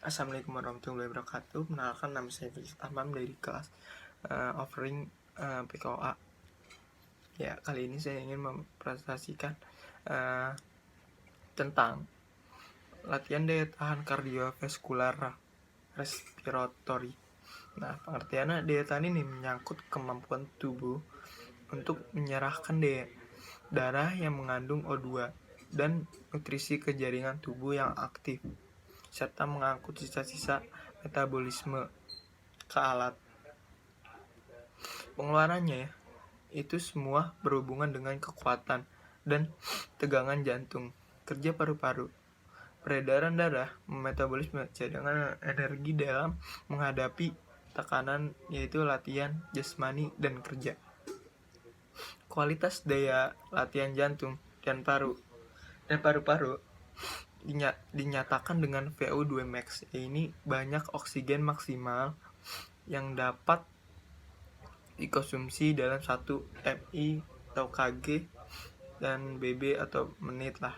Assalamualaikum warahmatullahi wabarakatuh. Mengenalkan, nama saya Felix Amam dari kelas offering PKOA. Ya, kali ini saya ingin mempresentasikan tentang latihan daya tahan kardiovaskular respiratory. Nah, pengertiannya daya tahan ini menyangkut kemampuan tubuh untuk menyerahkan darah yang mengandung O2 dan nutrisi ke jaringan tubuh yang aktif, serta mengangkut sisa-sisa metabolisme ke alat. Pengeluarannya itu semua berhubungan dengan kekuatan dan tegangan jantung, kerja paru-paru, peredaran darah, metabolisme, cadangan energi dalam menghadapi tekanan, yaitu latihan jasmani dan kerja. Kualitas daya latihan jantung dan paru-paru dinyatakan dengan VO2 max. Ini banyak oksigen maksimal yang dapat dikonsumsi dalam 1 ml atau kg dan BB atau menit lah.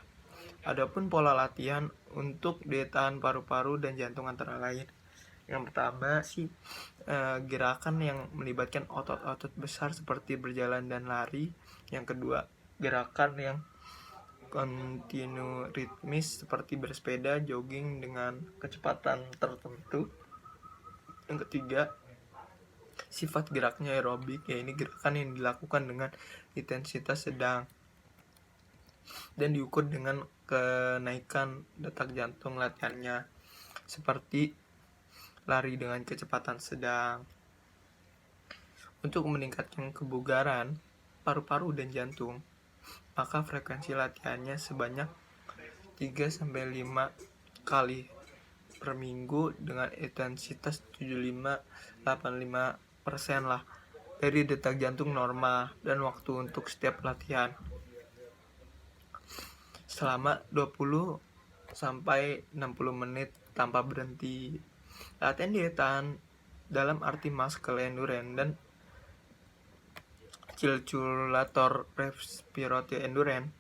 Adapun pola latihan untuk daya tahan paru-paru dan jantung antara lain. Yang pertama sih gerakan yang melibatkan otot-otot besar seperti berjalan dan lari. Yang kedua, gerakan yang kontinu ritmis seperti bersepeda, jogging dengan kecepatan tertentu. Yang ketiga, sifat geraknya aerobik, ya ini gerakan yang dilakukan dengan intensitas sedang dan diukur dengan kenaikan detak jantung latihannya, seperti lari dengan kecepatan sedang. Untuk meningkatkan kebugaran paru-paru dan jantung, maka frekuensi latihannya sebanyak 3-5 kali per minggu dengan intensitas 75-85% lah dari detak jantung normal, dan waktu untuk setiap latihan selama 20-60 menit tanpa berhenti. Latihan daya tahan dalam arti muscle endurance dan circulator respiratory endurance.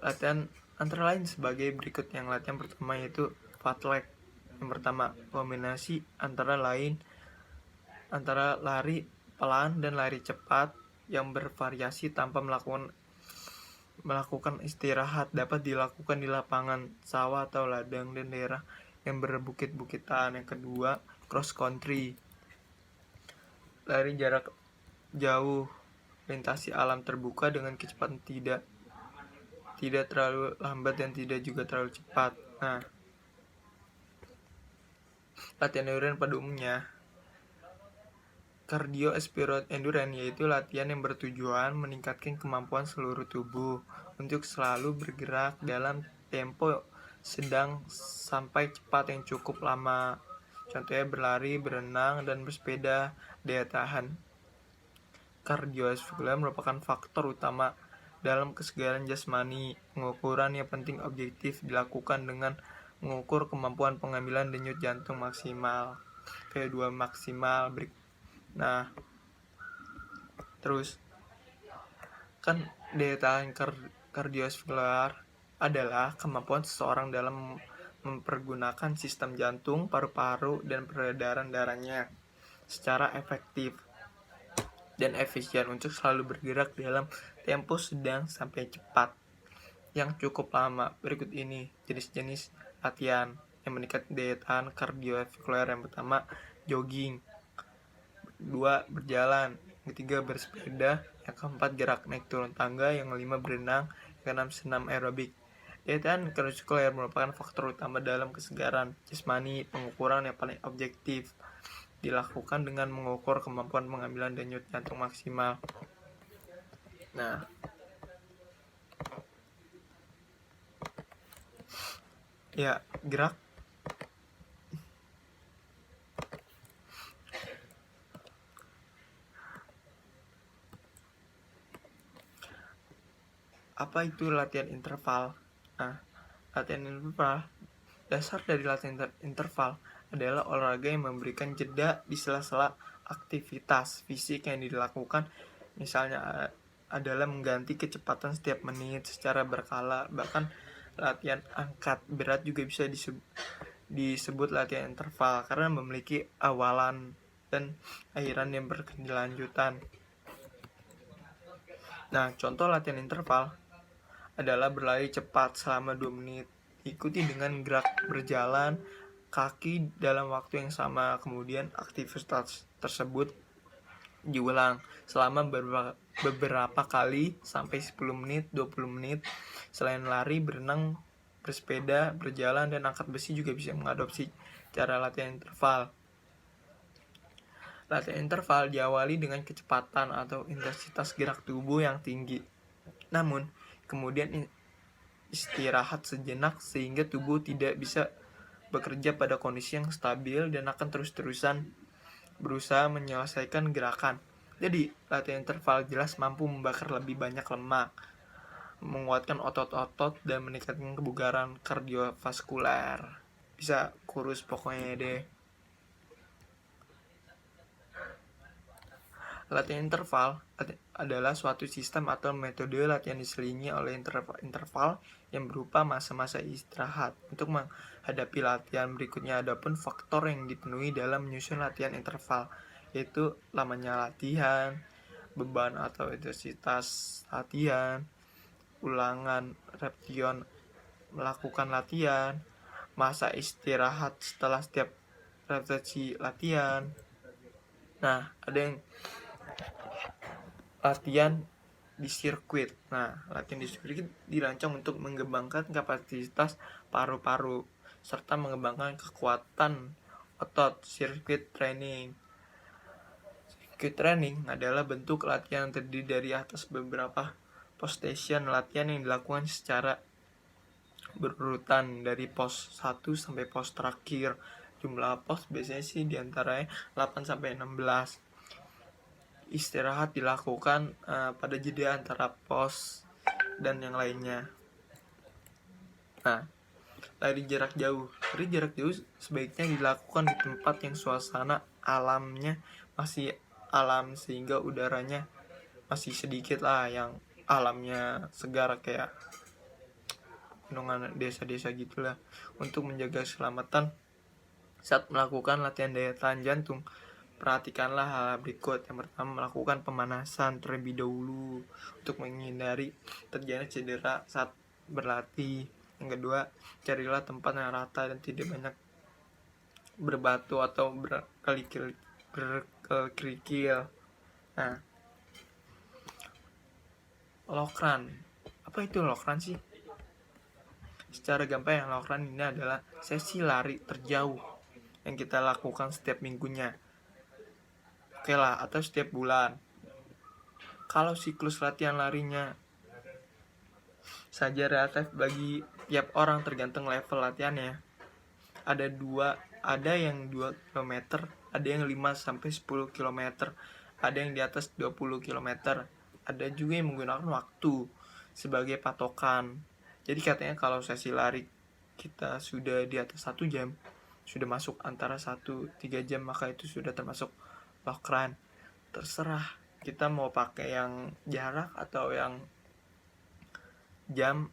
Latihan antara lain sebagai berikut. Yang latihan pertama yaitu fartlek. Yang pertama, kombinasi antara lari pelan dan lari cepat yang bervariasi tanpa melakukan istirahat, dapat dilakukan di lapangan, sawah atau ladang dan daerah yang berbukit-bukitan. Yang kedua, cross country, lari jarak jauh, lintasi alam terbuka dengan kecepatan tidak terlalu lambat dan tidak juga terlalu cepat. Nah, latihan endurance pada umumnya cardio-respiratory endurance, yaitu latihan yang bertujuan meningkatkan kemampuan seluruh tubuh untuk selalu bergerak dalam tempo sedang sampai cepat yang cukup lama. Contohnya berlari, berenang, dan bersepeda. Daya tahan kardiovaskular merupakan faktor utama dalam kesegaran jasmani. Pengukuran yang penting objektif dilakukan dengan mengukur kemampuan pengambilan denyut jantung maksimal, VO2 maksimal. Nah, terus kan daya tahan kardiovaskular adalah kemampuan seseorang dalam mempergunakan sistem jantung, paru-paru, dan peredaran darahnya secara efektif dan efisien untuk selalu bergerak dalam tempo sedang sampai cepat yang cukup lama. Berikut ini jenis-jenis latihan yang meningkatkan daya tahan kardiovaskular. Yang pertama, jogging. Dua, berjalan. Yang ketiga, bersepeda. Yang keempat, gerak naik turun tangga. Yang kelima, berenang. Yang keenam, senam aerobik. Daya tahan kardiovaskular merupakan faktor utama dalam kesegaran jasmani. Pengukuran yang paling objektif dilakukan dengan mengukur kemampuan pengambilan denyut jantung maksimal. Nah, ya, gerak apa itu latihan interval? Nah, latihan interval, dasar dari latihan interval adalah olahraga yang memberikan jeda di sela-sela aktivitas fisik yang dilakukan. Misalnya adalah mengganti kecepatan setiap menit secara berkala. Bahkan latihan angkat berat juga bisa disebut latihan interval karena memiliki awalan dan akhiran yang berkelanjutan. Nah, contoh latihan interval adalah berlari cepat selama 2 menit, ikuti dengan gerak berjalan kaki dalam waktu yang sama. Kemudian aktivitas tersebut diulang selama beberapa kali sampai 10 menit, 20 menit. Selain lari, berenang, bersepeda, berjalan, dan angkat besi juga bisa mengadopsi cara latihan interval. Latihan interval diawali dengan kecepatan atau intensitas gerak tubuh yang tinggi. Namun, kemudian istirahat sejenak sehingga tubuh tidak bisa bekerja pada kondisi yang stabil dan akan terus-terusan berusaha menyelesaikan gerakan. Jadi, latihan interval jelas mampu membakar lebih banyak lemak, menguatkan otot-otot, dan meningkatkan kebugaran kardiovaskuler. Bisa kurus pokoknya deh. Latihan interval adalah suatu sistem atau metode latihan diselingi oleh interval yang berupa masa-masa istirahat. Untuk menghadapi latihan berikutnya, adapun faktor yang dipenuhi dalam menyusun latihan interval, yaitu lamanya latihan, beban atau intensitas latihan, ulangan repetition melakukan latihan, masa istirahat setelah setiap repetisi latihan. Nah, ada yang latihan di sirkuit. Nah, latihan di sirkuit dirancang untuk mengembangkan kapasitas paru-paru serta mengembangkan kekuatan otot. Sirkuit training. Sirkuit training adalah bentuk latihan yang terdiri dari atas beberapa pos station latihan yang dilakukan secara berurutan dari pos 1 sampai pos terakhir. Jumlah pos biasanya sih diantaranya 8 sampai 16. Istirahat dilakukan pada jeda antara pos dan yang lainnya. Nah, lari jarak jauh. Lari jarak jauh sebaiknya dilakukan di tempat yang suasana alamnya masih alam sehingga udaranya masih sedikit lah yang alamnya segar kayak gunungan desa-desa gitulah, untuk menjaga keselamatan saat melakukan latihan daya tahan jantung. Perhatikanlah hal berikut. Yang pertama, melakukan pemanasan terlebih dahulu untuk menghindari terjadinya cedera saat berlatih. Yang kedua, carilah tempat yang rata dan tidak banyak berbatu atau berkerikil. Nah, log run. Apa itu log run sih? Secara gampang, log run ini adalah sesi lari terjauh yang kita lakukan setiap minggunya. Oke lah, atau setiap bulan. Kalau siklus latihan larinya saja relatif bagi tiap orang tergantung level latihannya. Ada yang 2 km, ada yang 5 sampai 10 km, ada yang di atas 20 km. Ada juga yang menggunakan waktu sebagai patokan. Jadi katanya kalau sesi lari kita sudah di atas 1 jam, sudah masuk antara 1-3 jam, maka itu sudah termasuk log run. Terserah kita mau pakai yang jarak atau yang jam.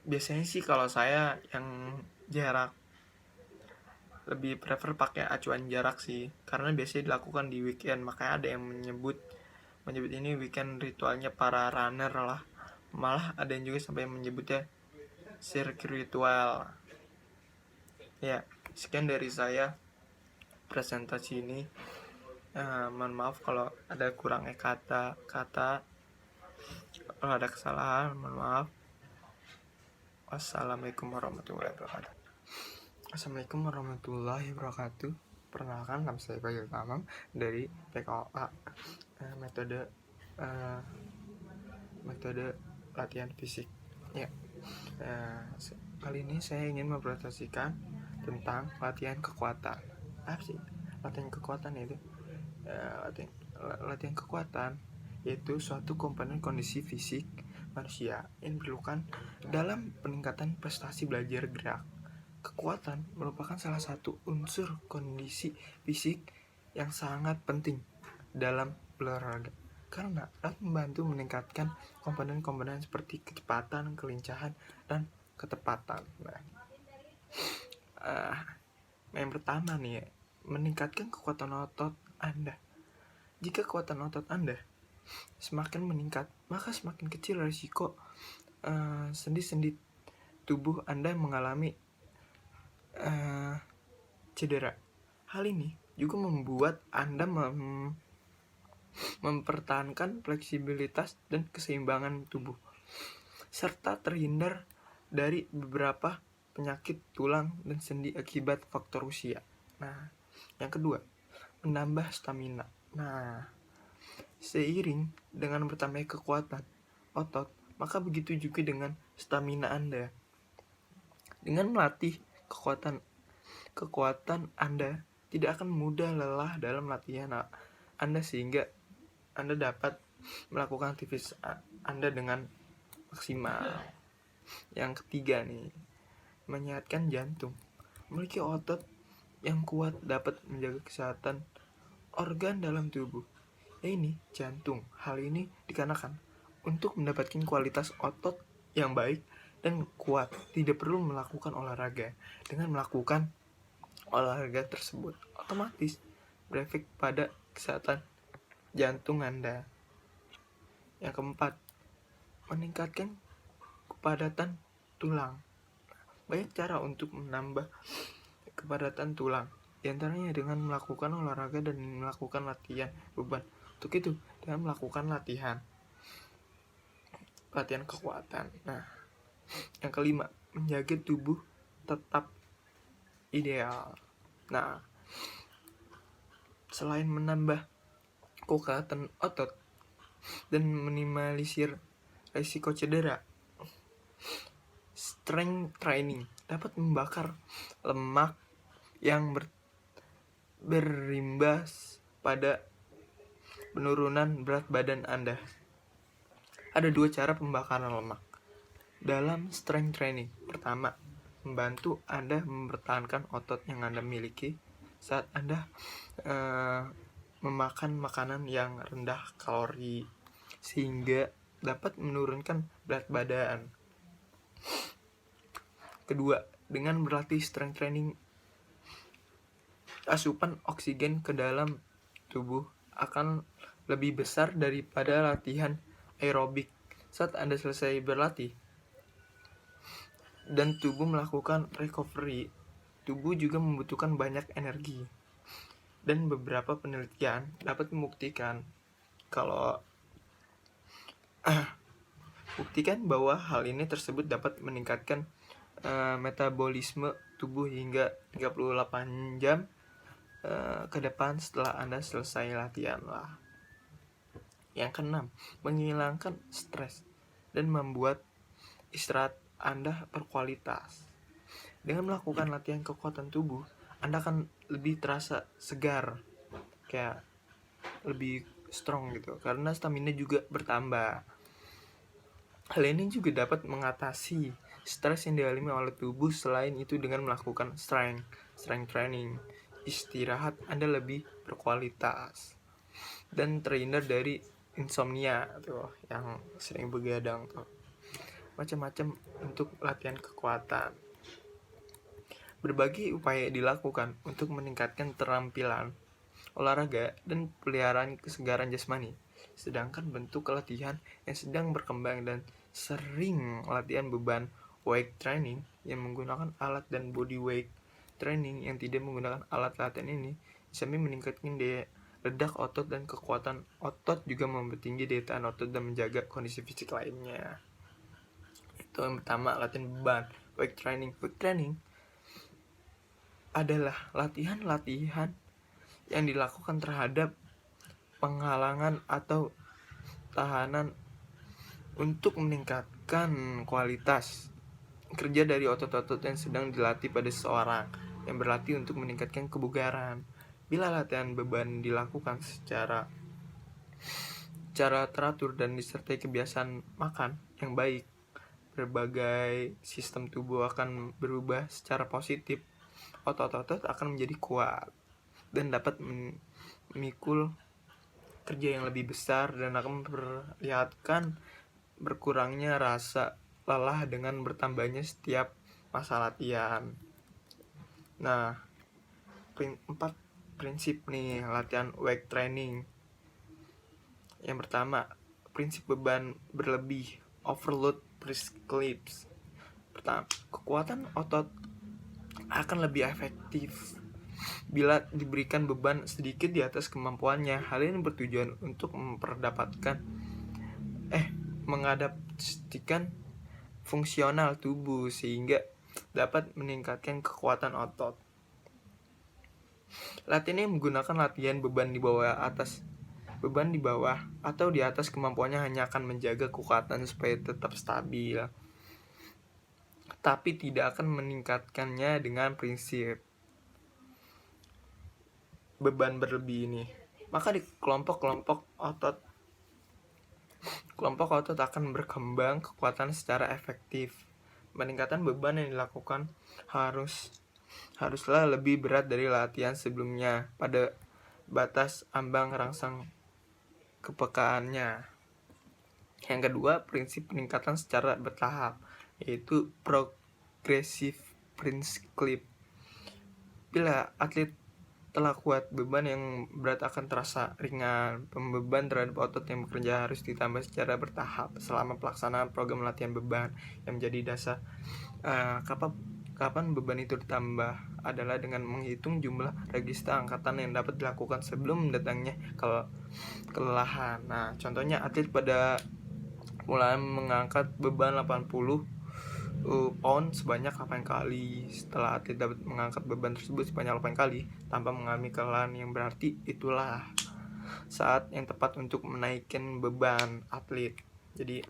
Biasanya sih kalau saya yang jarak, lebih prefer pakai acuan jarak sih, karena biasanya dilakukan di weekend. Makanya ada yang menyebut ini weekend ritualnya para runner lah. Malah ada yang juga sampai menyebutnya sirkuit ritual. Ya, sekian dari saya presentasi ini. Mohon maaf kalau ada kurangnya kata, kalau ada kesalahan mohon maaf. Wassalamualaikum warahmatullahi wabarakatuh. Assalamualaikum warahmatullahi wabarakatuh. Perkenalkan, nama saya Bayu Tamam dari PKOA, metode latihan fisik. Ya, kali ini saya ingin mempresentasikan tentang latihan kekuatan. Apa sih latihan kekuatan itu? Latihan kekuatan yaitu suatu komponen kondisi fisik manusia yang diperlukan dalam peningkatan prestasi belajar gerak. Kekuatan merupakan salah satu unsur kondisi fisik yang sangat penting dalam olahraga karena dapat membantu meningkatkan komponen-komponen seperti kecepatan, kelincahan, dan ketepatan. Nah, yang pertama nih ya, meningkatkan kekuatan otot Anda. Jika kekuatan otot Anda semakin meningkat, maka semakin kecil risiko sendi-sendi tubuh Anda mengalami cedera. Hal ini juga membuat Anda mempertahankan fleksibilitas dan keseimbangan tubuh, serta terhindar dari beberapa penyakit tulang dan sendi akibat faktor usia. Nah, yang kedua, menambah stamina. Nah, seiring dengan bertambahnya kekuatan otot, maka begitu juga dengan stamina Anda. Dengan melatih kekuatan Anda tidak akan mudah lelah dalam latihan Anda, sehingga Anda dapat melakukan aktivitas Anda dengan maksimal. Yang ketiga nih, menyehatkan jantung. Memiliki otot yang kuat dapat menjaga kesehatan organ dalam tubuh, ini jantung. Hal ini dikarenakan untuk mendapatkan kualitas otot yang baik dan kuat, tidak perlu melakukan olahraga. Dengan melakukan olahraga tersebut, otomatis berefek pada kesehatan jantung Anda. Yang keempat, meningkatkan kepadatan tulang. Banyak cara untuk menambah kepadatan tulang, di antaranya dengan melakukan olahraga dan melakukan latihan beban. Untuk itu, dengan melakukan latihan kekuatan. Nah, yang kelima, menjaga tubuh tetap ideal. Nah, selain menambah kekuatan otot dan minimalisir risiko cedera, strength training dapat membakar lemak yang berimbas pada penurunan berat badan Anda. Ada 2 cara pembakaran lemak dalam strength training. Pertama, membantu Anda mempertahankan otot yang Anda miliki saat Anda memakan makanan yang rendah kalori, sehingga dapat menurunkan berat badan. Kedua, dengan berlatih strength training, asupan oksigen ke dalam tubuh akan lebih besar daripada latihan aerobik. Saat Anda selesai berlatih dan tubuh melakukan recovery, tubuh juga membutuhkan banyak energi. Dan beberapa penelitian dapat membuktikan bahwa hal ini tersebut dapat meningkatkan metabolisme tubuh hingga 38 jam ke depan setelah Anda selesai latihan lah. Yang keenam, menghilangkan stres dan membuat istirahat Anda berkualitas. Dengan melakukan latihan kekuatan tubuh, Anda akan lebih terasa segar, kayak lebih strong gitu, karena stamina juga bertambah. Hal ini juga dapat mengatasi stres yang dialami oleh tubuh. Selain itu, dengan melakukan strength training, istirahat Anda lebih berkualitas dan terhindar dari insomnia tuh yang sering begadang tuh. Macam-macam untuk latihan kekuatan. Berbagai upaya dilakukan untuk meningkatkan keterampilan olahraga dan peliharaan kesegaran jasmani. Sedangkan bentuk latihan yang sedang berkembang dan sering latihan beban weight training yang menggunakan alat dan body weight training yang tidak menggunakan alat latihan ini sambil meningkatkan daya ledak otot dan kekuatan otot, juga mempertinggi daya tahan otot dan menjaga kondisi fisik lainnya. Itu yang pertama, latihan beban. Weight training adalah latihan-latihan yang dilakukan terhadap penghalangan atau tahanan untuk meningkatkan kualitas kerja dari otot-otot yang sedang dilatih pada seseorang yang berlatih untuk meningkatkan kebugaran. Bila latihan beban dilakukan secara teratur dan disertai kebiasaan makan yang baik, berbagai sistem tubuh akan berubah secara positif. Otot-otot akan menjadi kuat dan dapat memikul kerja yang lebih besar dan akan memperlihatkan berkurangnya rasa lelah dengan bertambahnya setiap masa latihan. Nah, 4 prinsip nih latihan weight training. Yang pertama, prinsip beban berlebih, overload prescribes. Pertama, kekuatan otot akan lebih efektif bila diberikan beban sedikit di atas kemampuannya. Hal ini bertujuan untuk mengadaptasikan fungsional tubuh sehingga dapat meningkatkan kekuatan otot. Latihan yang menggunakan latihan beban di bawah atau di atas kemampuannya hanya akan menjaga kekuatan supaya tetap stabil, tapi tidak akan meningkatkannya dengan prinsip beban berlebih ini. Maka di kelompok otot akan berkembang kekuatan secara efektif. Peningkatan beban yang dilakukan haruslah lebih berat dari latihan sebelumnya pada batas ambang rangsang kepekaannya. Yang kedua, prinsip peningkatan secara bertahap, yaitu progressive principle. Bila atlet telah kuat, beban yang berat akan terasa ringan. Beban terhadap otot yang bekerja harus ditambah secara bertahap selama pelaksanaan program latihan beban yang menjadi dasar. Kapan beban itu ditambah adalah dengan menghitung jumlah register angkatan yang dapat dilakukan sebelum datangnya kelelahan. Nah, contohnya atlet pada mulai mengangkat beban 80 pound sebanyak 8 kali. Setelah atlet dapat mengangkat beban tersebut sebanyak 8 kali tanpa mengalami kelelahan yang berarti, itulah saat yang tepat untuk menaikkan beban atlet. Jadi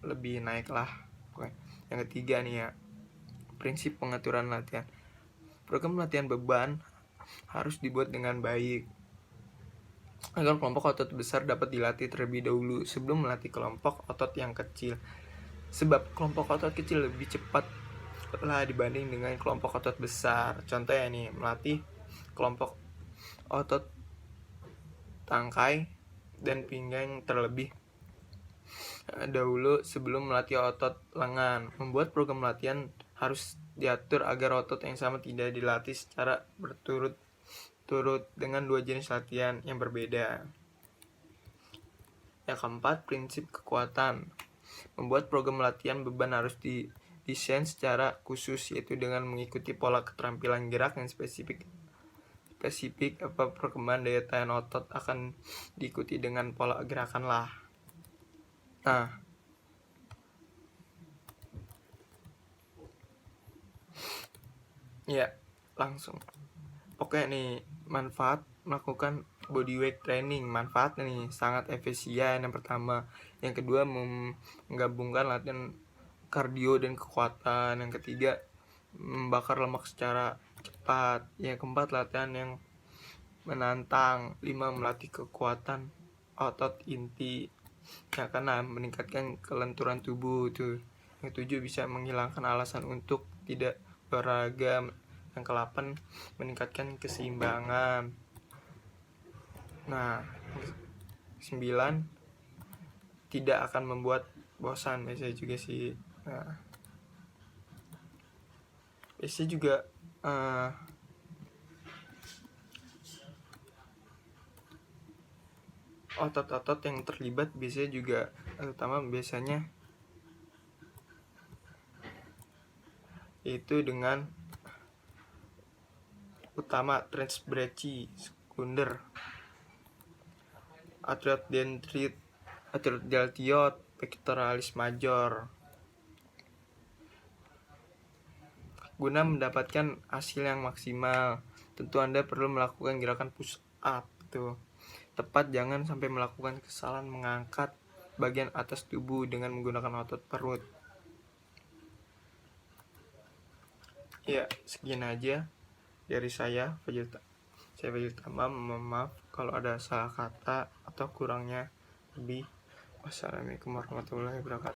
lebih naiklah. Oke. Yang ketiga nih ya, prinsip pengaturan latihan. Program latihan beban harus dibuat dengan baik agar kelompok otot besar dapat dilatih terlebih dahulu sebelum melatih kelompok otot yang kecil. Sebab kelompok otot kecil lebih cepat lah dibanding dengan kelompok otot besar. Contohnya nih, melatih kelompok otot tangkai dan pinggang terlebih dahulu sebelum melatih otot lengan. Membuat program latihan harus diatur agar otot yang sama tidak dilatih secara berturut-turut dengan dua jenis latihan yang berbeda. Yang keempat, prinsip kekuatan. Membuat program latihan beban harus didesain secara khusus, yaitu dengan mengikuti pola keterampilan gerak yang spesifik. Perkembangan daya tahan otot akan diikuti dengan pola gerakan lah. Nah, ya langsung. Oke nih, manfaat melakukan bodyweight training. Manfaatnya nih sangat efisien. Yang pertama, yang kedua menggabungkan latihan kardio dan kekuatan. Yang ketiga, membakar lemak secara cepat. Yang keempat, latihan yang menantang. 5, melatih kekuatan otot inti. Yang keenam, meningkatkan kelenturan tubuh tuh. Yang tujuh, bisa menghilangkan alasan untuk tidak beragam. Yang ke-8, meningkatkan keseimbangan. Nah, 9, tidak akan membuat bosan. Biasanya juga sih. Nah, biasanya juga otot-otot yang terlibat biasanya juga terutama biasanya itu dengan utama transbrachii, sekunder, atrial dendrit, atrial deltoid, pectoralis major. Guna mendapatkan hasil yang maksimal, tentu Anda perlu melakukan gerakan push up tuh. Tepat, jangan sampai melakukan kesalahan mengangkat bagian atas tubuh dengan menggunakan otot perut. Ya, sekian aja dari saya, Fajil Tamam. Maaf kalau ada salah kata atau kurangnya lebih. Wassalamualaikum warahmatullahi wabarakatuh.